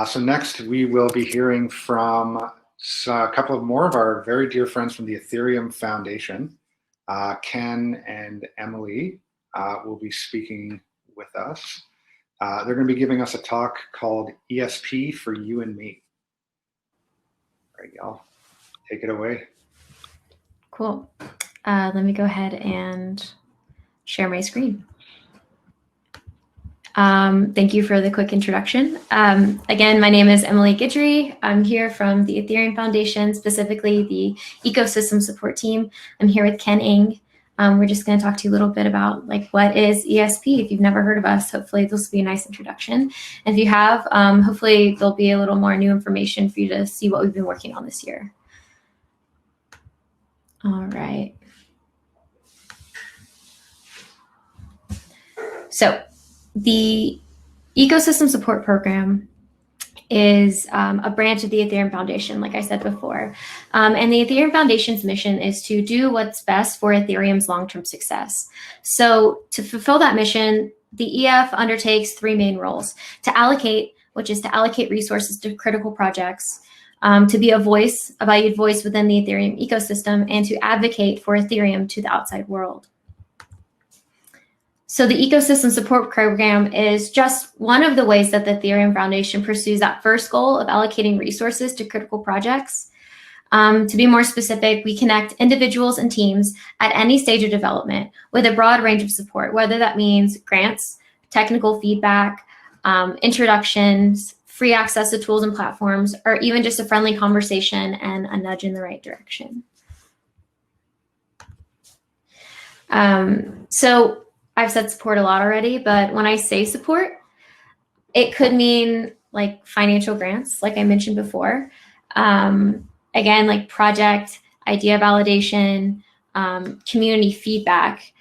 So next we will be hearing from a couple of more of our very dear friends from the Ethereum Foundation. Ken and Emily will be speaking with us. They're going to be giving us a talk called ESP for You and Me. All right, y'all, take it away. Cool. Let me go ahead and share my screen. Thank you for the quick introduction. Again, my name is Emily Guidry. I'm here from the Ethereum Foundation, specifically the ecosystem support team. I'm here with Ken Ng. We're just going to talk to you a little bit about what is ESP. If you've never heard of us, hopefully this will be a nice introduction. And if you have, hopefully there'll be a little more new information for you to see what we've been working on this year. All right. So the Ecosystem Support Program is a branch of the Ethereum Foundation, like I said before. And the Ethereum Foundation's mission is to do what's best for Ethereum's long-term success. So to fulfill that mission, the EF undertakes three main roles: to allocate, which is to allocate resources to critical projects, to be a voice, a valued voice within the Ethereum ecosystem, and to advocate for Ethereum to the outside world. So the Ecosystem Support Program is just one of the ways that the Ethereum Foundation pursues that first goal of allocating resources to critical projects. To be more specific, we connect individuals and teams at any stage of development with a broad range of support, whether that means grants, technical feedback, introductions, free access to tools and platforms, or even just a friendly conversation and a nudge in the right direction. So I've said support a lot already, but when I say support, it could mean financial grants, like I mentioned before. Again, project, idea validation, community feedback,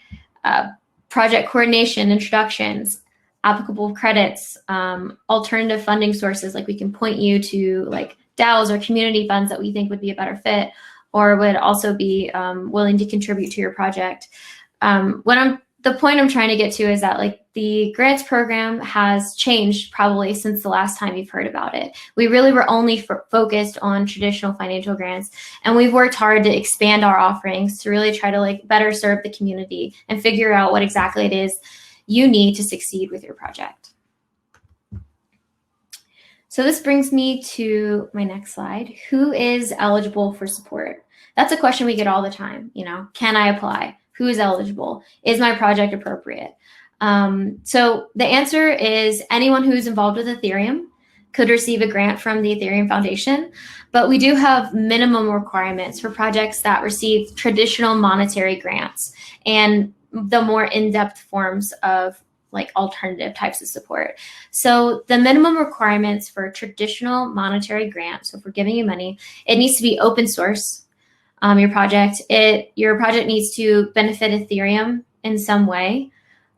project coordination, introductions, applicable credits, alternative funding sources. We can point you to DAOs or community funds that we think would be a better fit or would also be willing to contribute to your project. The point I'm trying to get to is that the grants program has changed probably since the last time you've heard about it. We really were only focused on traditional financial grants, and we've worked hard to expand our offerings to really try to better serve the community and figure out what exactly it is you need to succeed with your project. So this brings me to my next slide. Who is eligible for support? That's a question we get all the time. Can I apply? Who is eligible? Is my project appropriate? So the answer is anyone who's involved with Ethereum could receive a grant from the Ethereum Foundation, but we do have minimum requirements for projects that receive traditional monetary grants and the more in-depth forms of alternative types of support. So the minimum requirements for traditional monetary grants, so if we're giving you money, it needs to be open source. Your project needs to benefit Ethereum in some way,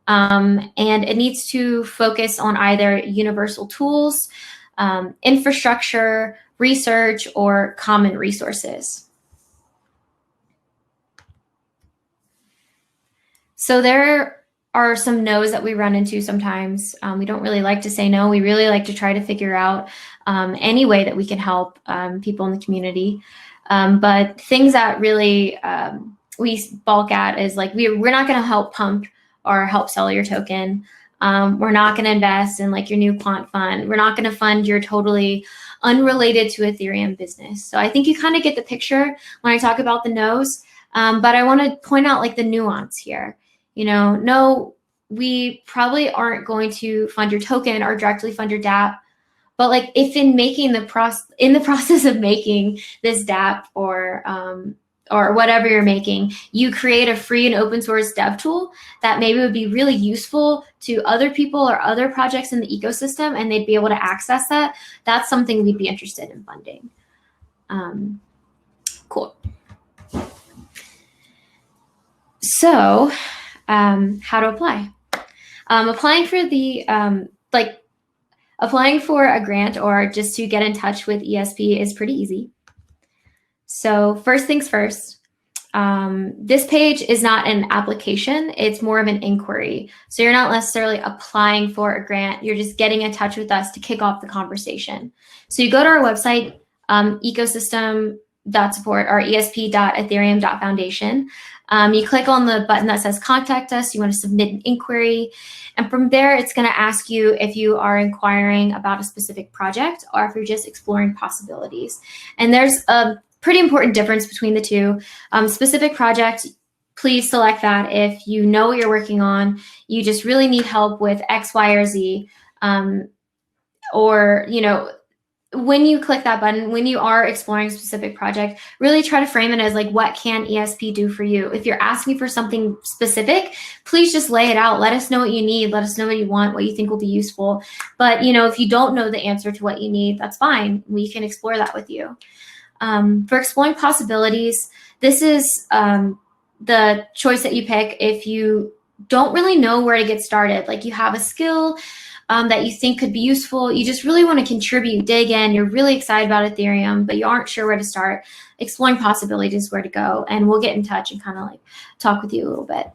and it needs to focus on either universal tools, infrastructure, research, or common resources. So there are some no's that we run into sometimes. We don't really like to say no. We really like to try to figure out any way that we can help people in the community. But things that really we balk at is we're not going to help pump or help sell your token. We're not going to invest in your new quant fund. We're not going to fund your totally unrelated to Ethereum business. So I think you kind of get the picture when I talk about the no's. But I want to point out the nuance here. No, we probably aren't going to fund your token or directly fund your dApp. But if in the process of making this dApp or whatever you're making, you create a free and open source dev tool that maybe would be really useful to other people or other projects in the ecosystem, and they'd be able to access that, that's something we'd be interested in funding. Cool. So how to apply? Applying for the Applying for a grant or just to get in touch with ESP is pretty easy. So first things first, This page is not an application, it's more of an inquiry. So you're not necessarily applying for a grant, you're just getting in touch with us to kick off the conversation. So you go to our website, ecosystem.support or esp.ethereum.foundation. You click on the button that says contact us, you want to submit an inquiry. And from there, it's going to ask you if you are inquiring about a specific project or if you're just exploring possibilities. And there's a pretty important difference between the two. Specific project, please select that if you know what you're working on, you just really need help with X, Y, or Z. Or, you know, when you click that button, when you are exploring a specific project, really try to frame it as like, what can ESP do for you? If you're asking for something specific, please just lay it out. Let us know what you need. Let us know what you want, what you think will be useful. But, you know, if you don't know the answer to what you need, that's fine. We can explore that with you. For exploring possibilities, this is the choice that you pick if you don't really know where to get started. Like you have a skill that you think could be useful. You just really want to contribute, dig in. You're really excited about Ethereum, but you aren't sure where to start. Exploring possibilities is where to go. And we'll get in touch and kind of like talk with you a little bit.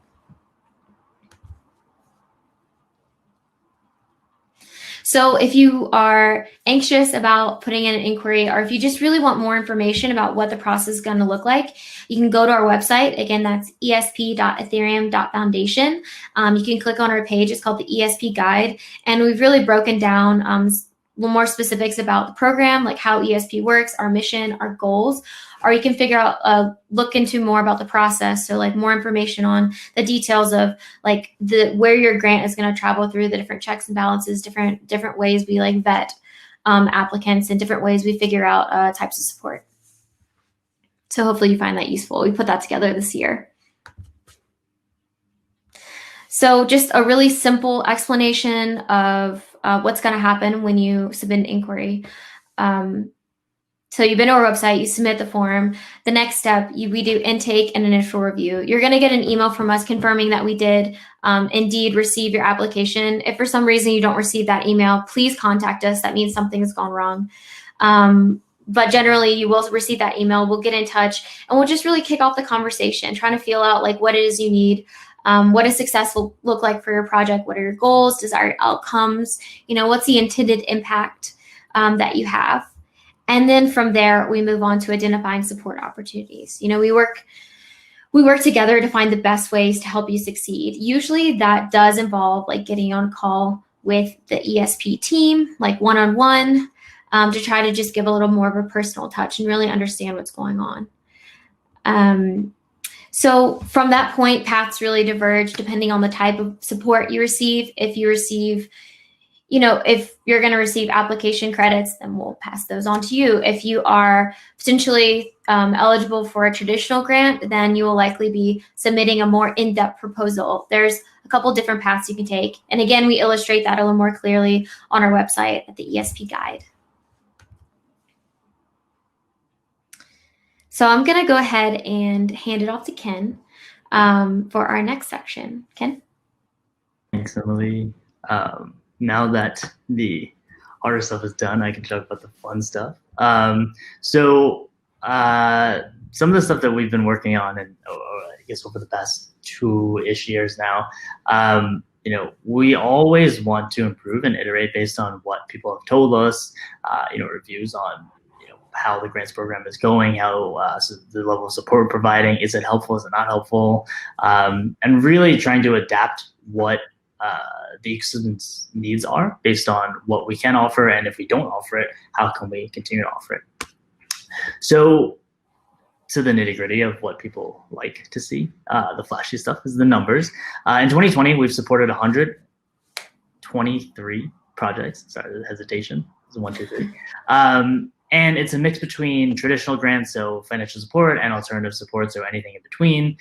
So if you are anxious about putting in an inquiry, or if you just really want more information about what the process is going to look like, you can go to our website. Again, that's esp.ethereum.foundation. You can click on our page. It's called the ESP Guide. And we've really broken down a little more specifics about the program, like how ESP works, our mission, our goals. Or you can figure out, look into more about the process. So like more information on the details of like where your grant is going to travel through, the different checks and balances, different ways we like vet applicants, and different ways we figure out types of support. So hopefully you find that useful. We put that together this year. So just a really simple explanation of what's going to happen when you submit an inquiry. So you've been to our website, you submit the form. The next step, we do intake and initial review. You're going to get an email from us confirming that we did indeed receive your application. If for some reason you don't receive that email, please contact us. That means something has gone wrong. But generally, you will receive that email. We'll get in touch, and we'll just really kick off the conversation, trying to feel out like what it is you need. What does success look like for your project? What are your goals, desired outcomes? You know, what's the intended impact that you have? And then from there, we move on to identifying support opportunities. You know, we work together to find the best ways to help you succeed. Usually that does involve like getting on a call with the ESP team, like one-on-one, to try to just give a little more of a personal touch and really understand what's going on. So from that point, paths really diverge depending on the type of support you receive. If you receive, you know, if you're going to receive application credits, then we'll pass those on to you. If you are potentially eligible for a traditional grant, then you will likely be submitting a more in-depth proposal. There's a couple different paths you can take. And again, we illustrate that a little more clearly on our website at the ESP Guide. So I'm going to go ahead and hand it off to Ken for our next section. Ken? Thanks, Emily. Now that the harder stuff is done, I can talk about the fun stuff. Some of the stuff that we've been working on, and I guess over the past 2-ish years now, you know, we always want to improve and iterate based on what people have told us, you know, reviews on how the grants program is going, how so the level of support we're providing, is it helpful, is it not helpful, and really trying to adapt what the ecosystem's needs are based on what we can offer, and if we don't offer it, how can we continue to offer it. So to the nitty-gritty of what people like to see, the flashy stuff is the numbers. In 2020, we've supported 123 projects. Sorry, the hesitation. It's 1, 2, 3. And it's a mix between traditional grants, so financial support, and alternative support, so anything in between.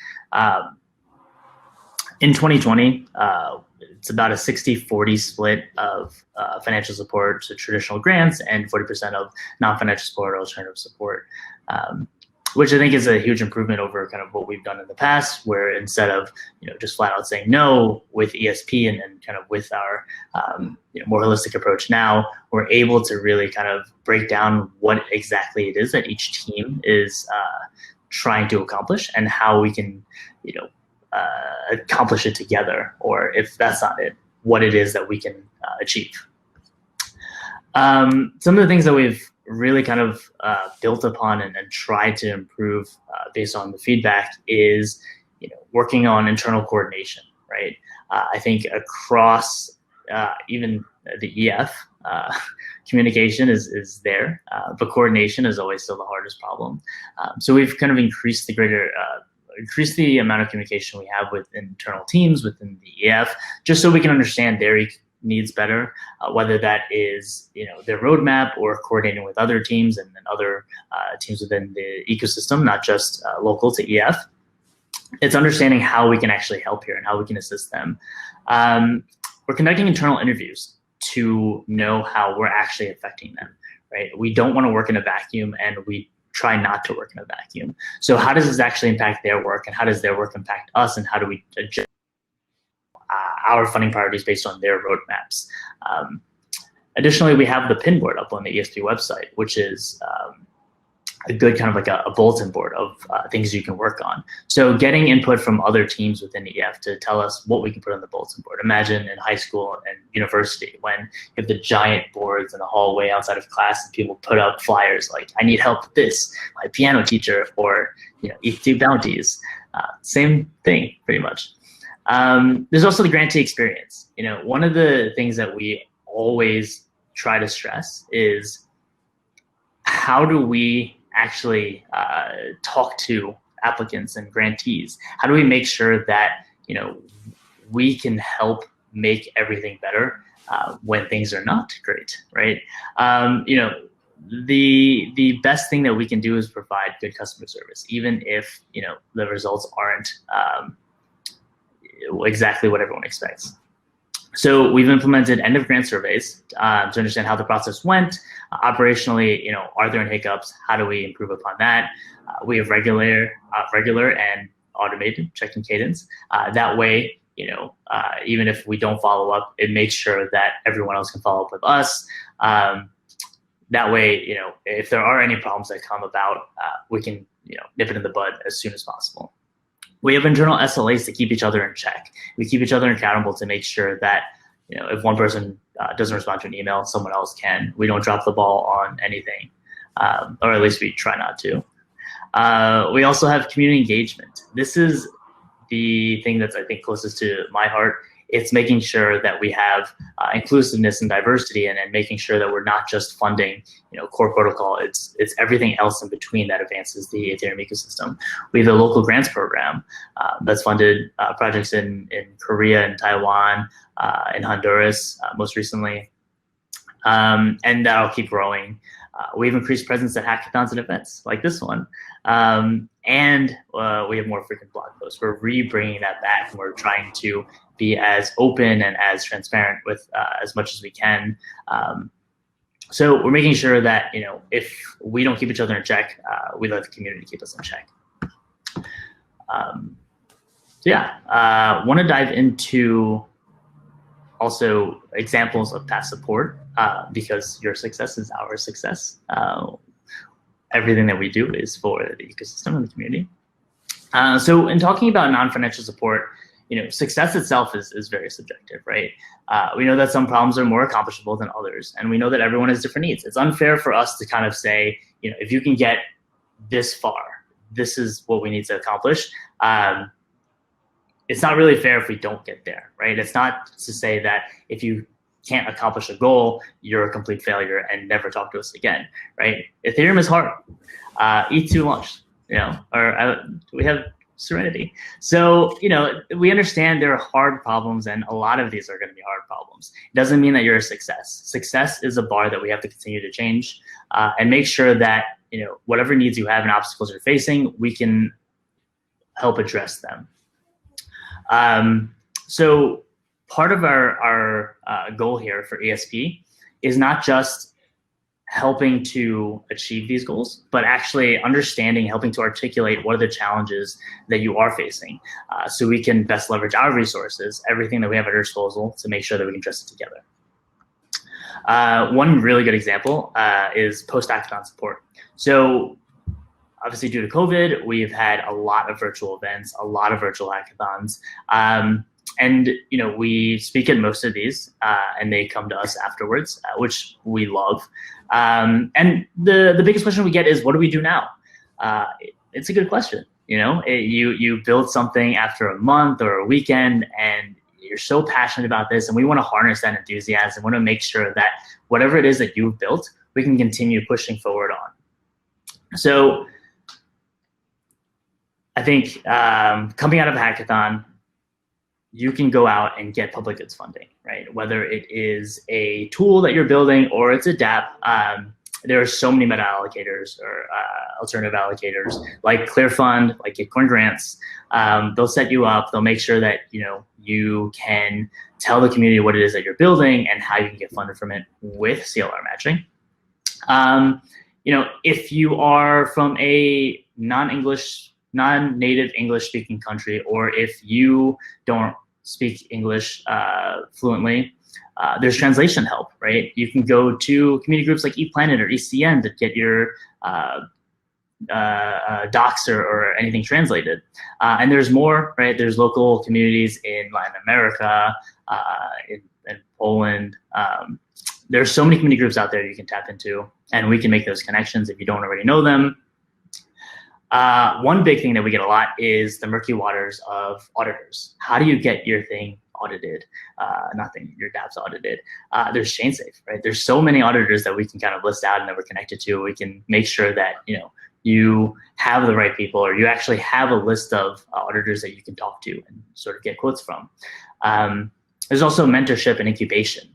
In 2020, it's about a 60-40 split of financial support to traditional grants and 40% of non-financial support or alternative support, which I think is a huge improvement over kind of what we've done in the past, where instead of just flat out saying no with ESP and kind of with our more holistic approach now, we're able to really kind of break down what exactly it is that each team is trying to accomplish and how we can, accomplish it together, or if that's not it, what it is that we can achieve. Some of the things that we've really kind of built upon and tried to improve based on the feedback is, working on internal coordination, right? I think across even the EF, communication is there, but coordination is always still the hardest problem. So we've kind of increased the amount of communication we have with internal teams within the EF, just so we can understand their needs better, whether that is their roadmap or coordinating with other teams and other teams within the ecosystem, not just local to EF. It's understanding how we can actually help here and how we can assist them. We're conducting internal interviews to know how we're actually affecting them, right? We don't want to work in a vacuum, and we try not to work in a vacuum. So how does this actually impact their work, and how does their work impact us, and how do we adjust our funding priorities based on their roadmaps? Additionally, we have the pin board up on the ESP website, which is a good kind of like a bulletin board of things you can work on. So getting input from other teams within EF to tell us what we can put on the bulletin board. Imagine in high school and university when you have the giant boards in the hallway outside of class and people put up flyers like, I need help with this, my piano teacher, or eat 2 bounties. Same thing, pretty much. There's also the grantee experience. One of the things that we always try to stress is, how do we actually talk to applicants and grantees? How do we make sure that we can help make everything better when things are not great, right? The best thing that we can do is provide good customer service, even if the results aren't exactly what everyone expects. So we've implemented end of grant surveys to understand how the process went. Operationally, are there any hiccups? How do we improve upon that? We have regular and automated check-in cadence. That way, even if we don't follow up, it makes sure that everyone else can follow up with us. That way, if there are any problems that come about, we can nip it in the bud as soon as possible. We have internal SLAs to keep each other in check. We keep each other accountable to make sure that if one person doesn't respond to an email, someone else can. We don't drop the ball on anything, or at least we try not to. We also have community engagement. This is the thing that's, I think, closest to my heart. It's making sure that we have inclusiveness and diversity, and making sure that we're not just funding core protocol. It's everything else in between that advances the Ethereum ecosystem. We have a local grants program that's funded projects in Korea and Taiwan, in Honduras most recently, and that'll keep growing. We've increased presence at hackathons and events like this one, and we have more frequent blog posts. We're re-bringing that back, and we're trying to be as open and as transparent with as much as we can. So we're making sure that if we don't keep each other in check, we let the community keep us in check. Want to dive into also examples of past support, because your success is our success. Everything that we do is for the ecosystem and the community. So in talking about non-financial support, success itself is very subjective, right? We know that some problems are more accomplishable than others, and we know that everyone has different needs. It's unfair for us to kind of say, if you can get this far, this is what we need to accomplish. It's not really fair if we don't get there, right? It's not to say that if you can't accomplish a goal, you're a complete failure and never talk to us again, right? Ethereum is hard. Eat 2 lunch, or we have Serenity. So, we understand there are hard problems, and a lot of these are going to be hard problems. It doesn't mean that you're a success. Success is a bar that we have to continue to change, and make sure that, whatever needs you have and obstacles you're facing, we can help address them. So part of our goal here for ESP is not just helping to achieve these goals, but actually understanding, helping to articulate what are the challenges that you are facing, so we can best leverage our resources, everything that we have at our disposal, to make sure that we can address it together. One really good example is post-hackathon support. So obviously due to COVID, we've had a lot of virtual events, a lot of virtual hackathons. And we speak at most of these, and they come to us afterwards, which we love. And the biggest question we get is, what do we do now? It's a good question. You build something after a month or a weekend, and you're so passionate about this, and we want to harness that enthusiasm. We want to make sure that whatever it is that you've built, we can continue pushing forward on. So I think coming out of a hackathon, you can go out and get public goods funding, right? Whether it is a tool that you're building or it's a DApp, there are so many meta allocators or alternative allocators like ClearFund, like Gitcoin Grants. They'll set you up. They'll make sure that you can tell the community what it is that you're building and how you can get funded from it with CLR matching. If you are from a non-native English speaking country, or if you don't speak English fluently, there's translation help, right? You can go to community groups like ePlanet or ECN to get your docs or anything translated. And there's more, right? There's local communities in Latin America, in Poland. There's so many community groups out there you can tap into, and we can make those connections if you don't already know them. One big thing that we get a lot is the murky waters of auditors. How do you get your thing audited? Your dApps audited. There's ChainSafe, right? There's so many auditors that we can kind of list out and that we're connected to. We can make sure that you have the right people, or you actually have a list of auditors that you can talk to and sort of get quotes from. There's also mentorship and incubation.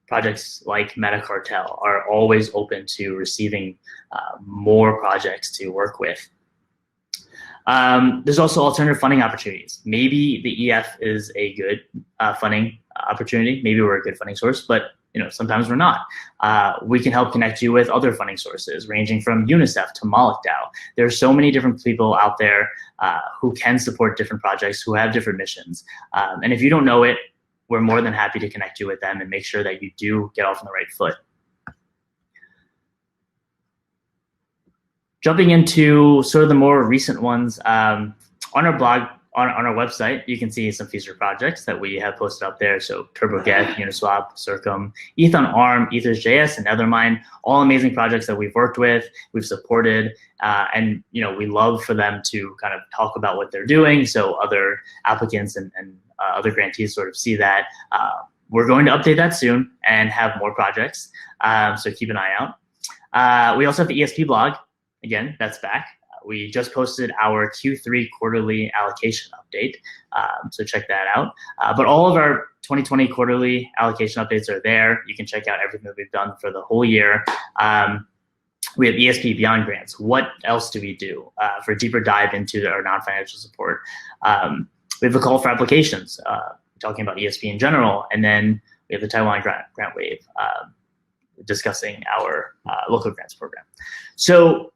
Projects like Meta Cartel are always open to receiving more projects to work with. There's also alternative funding opportunities. Maybe the EF is a good funding opportunity. Maybe we're a good funding source, but sometimes we're not. We can help connect you with other funding sources, ranging from UNICEF to Moloch DAO. There are so many different people out there who can support different projects, who have different missions. And if you don't know it, we're more than happy to connect you with them and make sure that you do get off on the right foot. Jumping into sort of the more recent ones, on our blog, on our website, you can see some featured projects that we have posted up there. So TurboGeth, Uniswap, Circum, ETH on ARM, Ethers.js, and Nethermind, all amazing projects that we've worked with, we've supported, and we love for them to kind of talk about what they're doing, so other applicants and other grantees sort of see that. We're going to update that soon and have more projects, so keep an eye out. We also have the Esp Blog. Again, that's back. We just posted our Q3 quarterly allocation update, so check that out. But all of our 2020 quarterly allocation updates are there. You can check out everything that we've done for the whole year. We have ESP Beyond Grants. What else do we do for a deeper dive into our non-financial support? We have a call for applications, talking about ESP in general, and then we have the Taiwan Grant Wave, discussing our local grants program. So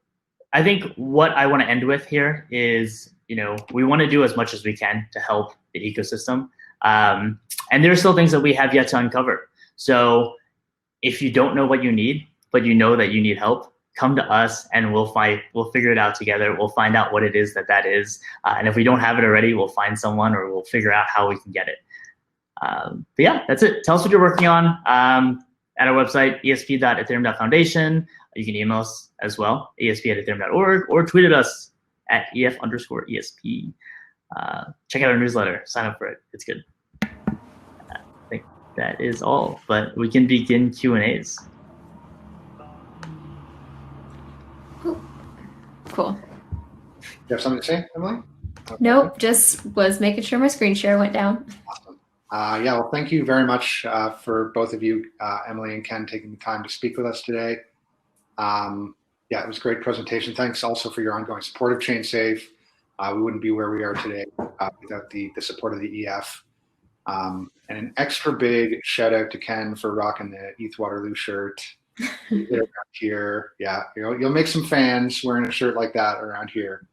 I think what I want to end with here is, we want to do as much as we can to help the ecosystem. And there are still things that we have yet to uncover. So if you don't know what you need, but you know that you need help, come to us and we'll figure it out together. We'll find out what it is that is. And if we don't have it already, we'll find someone or we'll figure out how we can get it. But yeah, that's it. Tell us what you're working on at our website, esp.ethereum.foundation. You can email us as well, esp@ethereum.org, or tweet at us at ef_esp. Check out our newsletter, sign up for it. It's good. I think that is all, but we can begin Q&As. Cool. You have something to say, Emily? Okay. Nope, just was making sure my screen share went down. Awesome. Yeah, well, thank you very much for both of you, Emily and Ken, taking the time to speak with us today. Yeah, it was a great presentation. Thanks also for your ongoing support of ChainSafe. We wouldn't be where we are today without the support of the EF. And an extra big shout out to Ken for rocking the ETH Waterloo shirt. Around here, yeah, you'll make some fans wearing a shirt like that around here,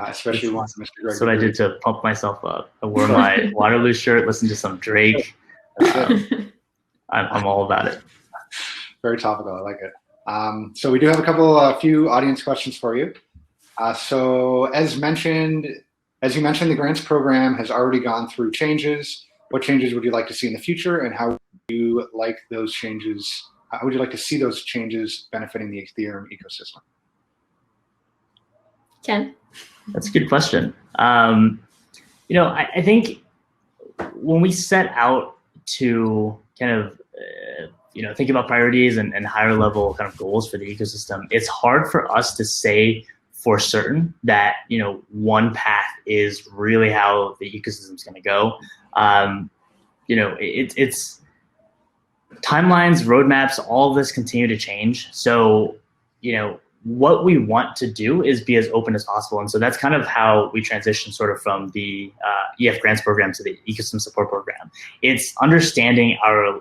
especially one Mr. Greg. That's what I did to pump myself up. I wore my Waterloo shirt, listened to some Drake. I'm all about it. Very topical. I like it. So we do have a few audience questions for you. So as you mentioned, the grants program has already gone through changes. What changes would you like to see in the future, and how would you like those changes? How would you like to see those changes benefiting the Ethereum ecosystem? Ken? That's a good question. I think when we set out to kind of think about priorities and higher level kind of goals for the ecosystem, it's hard for us to say for certain that one path is really how the ecosystem is going to go. It's timelines, roadmaps, all of this continue to change. So what we want to do is be as open as possible. And so that's kind of how we transition sort of from the EF grants program to the ecosystem support program. It's understanding our,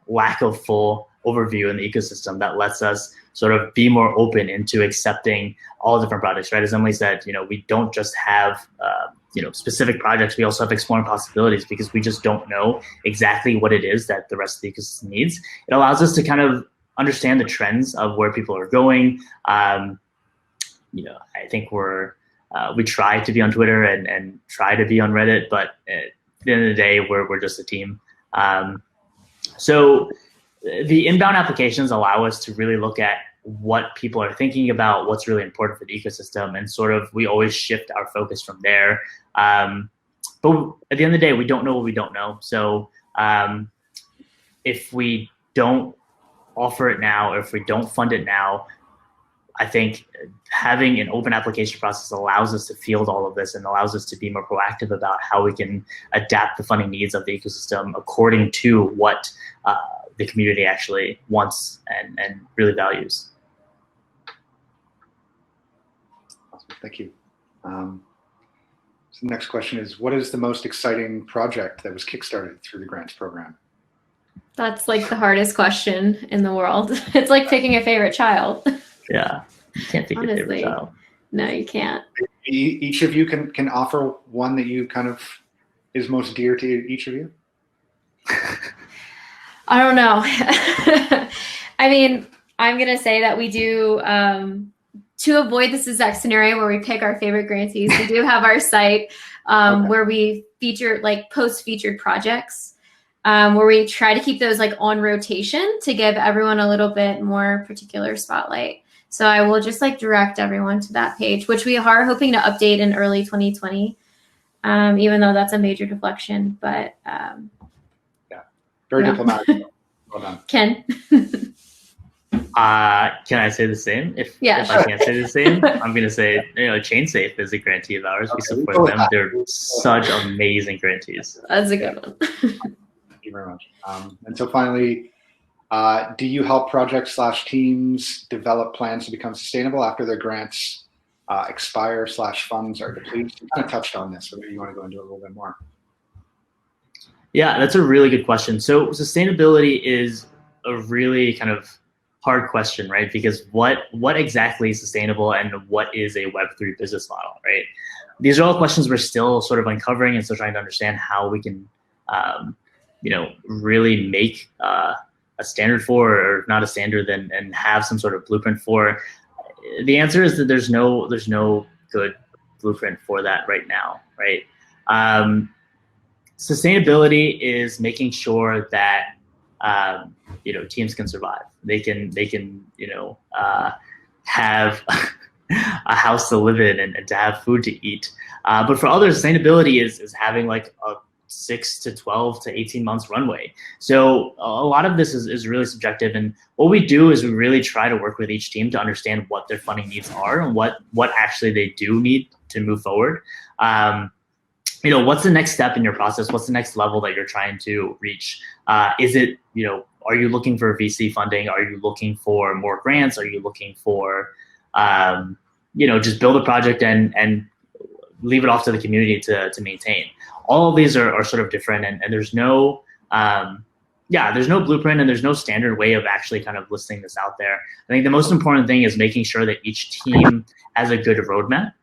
lack of full overview in the ecosystem that lets us sort of be more open into accepting all different projects, right? As Emily said, we don't just have, specific projects. We also have exploring possibilities because we just don't know exactly what it is that the rest of the ecosystem needs. It allows us to kind of understand the trends of where people are going. I think we try to be on Twitter and try to be on Reddit, but at the end of the day, we're just a team. So the inbound applications allow us to really look at what people are thinking about, what's really important for the ecosystem, and sort of we always shift our focus from there. But at the end of the day, we don't know what we don't know. So if we don't offer it now, or if we don't fund it now, I think having an open application process allows us to field all of this and allows us to be more proactive about how we can adapt the funding needs of the ecosystem according to what the community actually wants and really values. Awesome, thank you. So the next question is, what is the most exciting project that was kickstarted through the grants program? That's like the hardest question in the world. It's like picking a favorite child. Yeah, you can't pick your favorite child. No, you can't. Each of you can offer one that you kind of is most dear to each of you? I don't know. I mean, I'm going to say that we do, to avoid this exact scenario where we pick our favorite grantees, we do have our site where we feature post-featured projects. Where we try to keep those on rotation to give everyone a little bit more particular spotlight. So I will just direct everyone to that page, which we are hoping to update in early 2020, even though that's a major deflection. But very diplomatic. Well done. Ken? Can I say the same? If I can't say the same, I'm going to say, ChainSafe is a grantee of ours. We support them. They're such amazing grantees. That's a good one. Thank you very much. And so finally, do you help projects/teams develop plans to become sustainable after their grants expire/funds are depleted? You kind of touched on this, so maybe you want to go into it a little bit more. Yeah, that's a really good question. So sustainability is a really kind of hard question, right? Because what exactly is sustainable and what is a Web3 business model, right? These are all questions we're still sort of uncovering and still trying to understand how we can really make a standard for, or not a standard, and have some sort of blueprint for. The answer is that there's no good blueprint for that right now, right? Sustainability is making sure that teams can survive. They can have a house to live in and to have food to eat. But for others, sustainability is having a 6 to 12 to 18 months runway. So a lot of this is really subjective. And what we do is we really try to work with each team to understand what their funding needs are and what actually they do need to move forward. What's the next step in your process? What's the next level that you're trying to reach? Is it, are you looking for VC funding? Are you looking for more grants? Are you looking for, just build a project and leave it off to the community to maintain? All of these are sort of different, and there's no, there's no blueprint and there's no standard way of actually kind of listing this out there. I think the most important thing is making sure that each team has a good roadmap,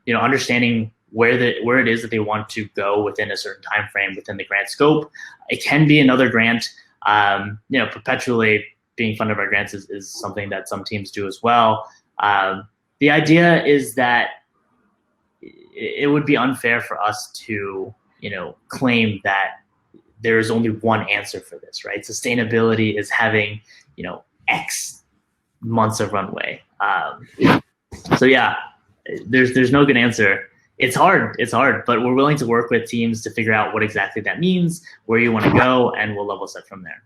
understanding where it is that they want to go within a certain time frame within the grant scope. It can be another grant. Perpetually being funded by grants is something that some teams do as well. The idea is that it would be unfair for us to, claim that there is only one answer for this, right? Sustainability is having, X months of runway. So yeah, there's no good answer. It's hard, but we're willing to work with teams to figure out what exactly that means, where you want to go, and we'll level set from there.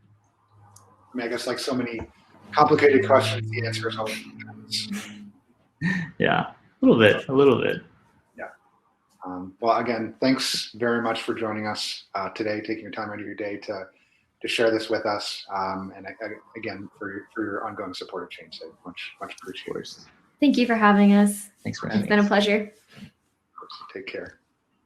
I mean, I guess like so many complicated questions, the answer is always Yeah, a little bit. Yeah. Well, again, thanks very much for joining us today, taking your time out of your day to share this with us, and again for your ongoing support of ChangeSafe. Much appreciated. Thank you for having us. Thanks for having us. It's been a pleasure. Take care.